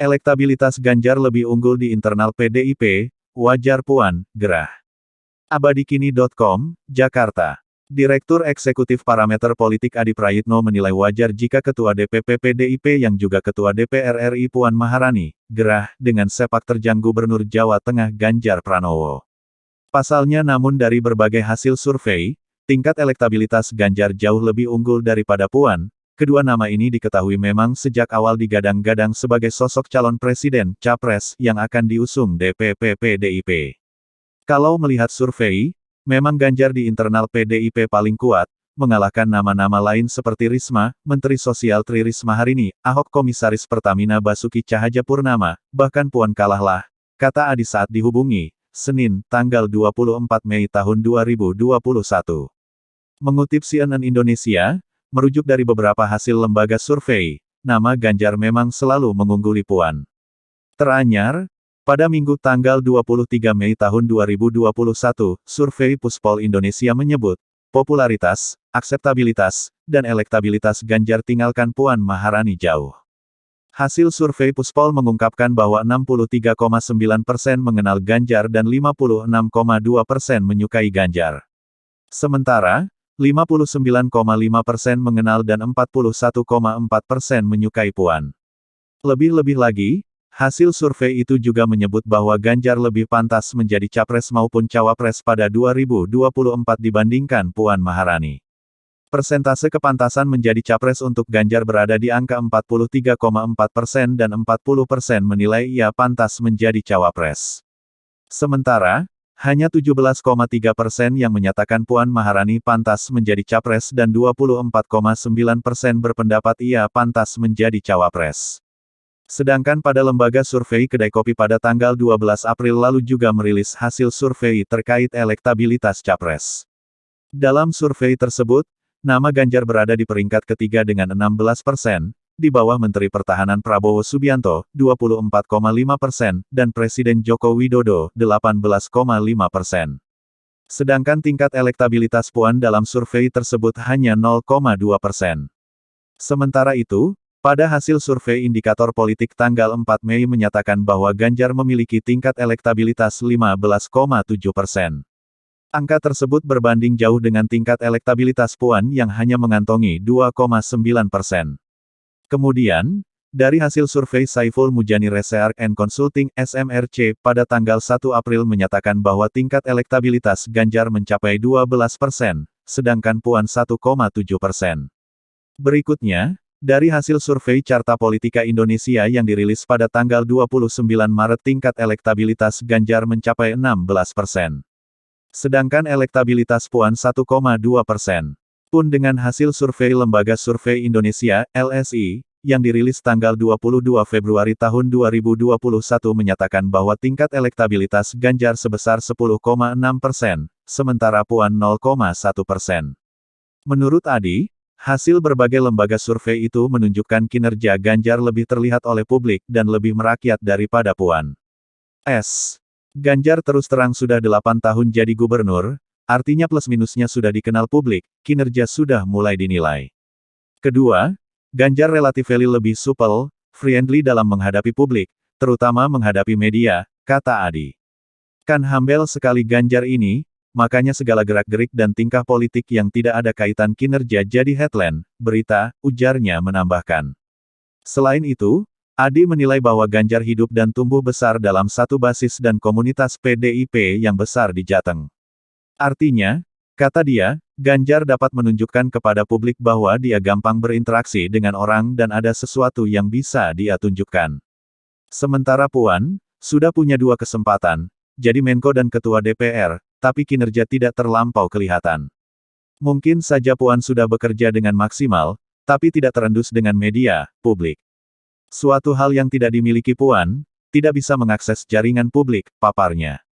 Elektabilitas Ganjar lebih unggul di internal PDIP, wajar Puan, gerah. Abadikini.com, Jakarta. Direktur Eksekutif Parameter Politik Adi Prayitno menilai wajar jika Ketua DPP PDIP yang juga Ketua DPR RI Puan Maharani, gerah dengan sepak terjang Gubernur Jawa Tengah Ganjar Pranowo. Pasalnya namun dari berbagai hasil survei, tingkat elektabilitas Ganjar jauh lebih unggul daripada Puan. Kedua nama ini diketahui memang sejak awal digadang-gadang sebagai sosok calon presiden, capres, yang akan diusung DPP PDIP. Kalau melihat survei, memang Ganjar di internal PDIP paling kuat, mengalahkan nama-nama lain seperti Risma, Menteri Sosial Tri Risma Harini, Ahok Komisaris Pertamina Basuki Cahayapurnama, bahkan Puan kalahlah, kata Adi saat dihubungi, Senin, tanggal 24 Mei tahun 2021. Mengutip CNN Indonesia, merujuk dari beberapa hasil lembaga survei, nama Ganjar memang selalu mengungguli Puan. Teranyar, pada Minggu tanggal 23 Mei tahun 2021, survei Puspol Indonesia menyebut, popularitas, akseptabilitas, dan elektabilitas Ganjar tinggalkan Puan Maharani jauh. Hasil survei Puspol mengungkapkan bahwa 63,9% mengenal Ganjar dan 56,2% menyukai Ganjar. Sementara, 59,5% mengenal dan 41,4% menyukai Puan. Lebih-lebih lagi, hasil survei itu juga menyebut bahwa Ganjar lebih pantas menjadi capres maupun cawapres pada 2024 dibandingkan Puan Maharani. Persentase kepantasan menjadi capres untuk Ganjar berada di angka 43,4% dan 40% menilai ia pantas menjadi cawapres. Sementara, hanya 17,3% yang menyatakan Puan Maharani pantas menjadi capres dan 24,9% berpendapat ia pantas menjadi cawapres. Sedangkan pada lembaga survei Kedai Kopi pada tanggal 12 April lalu juga merilis hasil survei terkait elektabilitas capres. Dalam survei tersebut, nama Ganjar berada di peringkat ketiga dengan 16%, di bawah Menteri Pertahanan Prabowo Subianto, 24,5%, dan Presiden Joko Widodo, 18,5%. Sedangkan tingkat elektabilitas Puan dalam survei tersebut hanya 0,2%. Sementara itu, pada hasil survei indikator politik tanggal 4 Mei menyatakan bahwa Ganjar memiliki tingkat elektabilitas 15,7%. Angka tersebut berbanding jauh dengan tingkat elektabilitas Puan yang hanya mengantongi 2,9%. Kemudian, dari hasil survei Saiful Mujani Research and Consulting (SMRC) pada tanggal 1 April menyatakan bahwa tingkat elektabilitas Ganjar mencapai 12%, sedangkan Puan 1,7%. Berikutnya, dari hasil survei Carta Politika Indonesia yang dirilis pada tanggal 29 Maret tingkat elektabilitas Ganjar mencapai 16%. Sedangkan elektabilitas Puan 1,2%. Pun dengan hasil survei Lembaga Survei Indonesia, LSI, yang dirilis tanggal 22 Februari tahun 2021 menyatakan bahwa tingkat elektabilitas Ganjar sebesar 10,6%, sementara Puan 0,1%. Menurut Adi, hasil berbagai lembaga survei itu menunjukkan kinerja Ganjar lebih terlihat oleh publik dan lebih merakyat daripada Puan. Ganjar terus terang sudah 8 tahun jadi gubernur, artinya plus minusnya sudah dikenal publik, kinerja sudah mulai dinilai. Kedua, Ganjar relatively lebih supel, friendly dalam menghadapi publik, terutama menghadapi media, kata Adi. Kan humble sekali Ganjar ini, makanya segala gerak-gerik dan tingkah politik yang tidak ada kaitan kinerja jadi headline, berita, ujarnya menambahkan. Selain itu, Adi menilai bahwa Ganjar hidup dan tumbuh besar dalam satu basis dan komunitas PDIP yang besar di Jateng. Artinya, kata dia, Ganjar dapat menunjukkan kepada publik bahwa dia gampang berinteraksi dengan orang dan ada sesuatu yang bisa dia tunjukkan. Sementara Puan, sudah punya 2 kesempatan, jadi Menko dan Ketua DPR, tapi kinerja tidak terlampau kelihatan. Mungkin saja Puan sudah bekerja dengan maksimal, tapi tidak terendus dengan media, publik. Suatu hal yang tidak dimiliki Puan, tidak bisa mengakses jaringan publik, paparnya.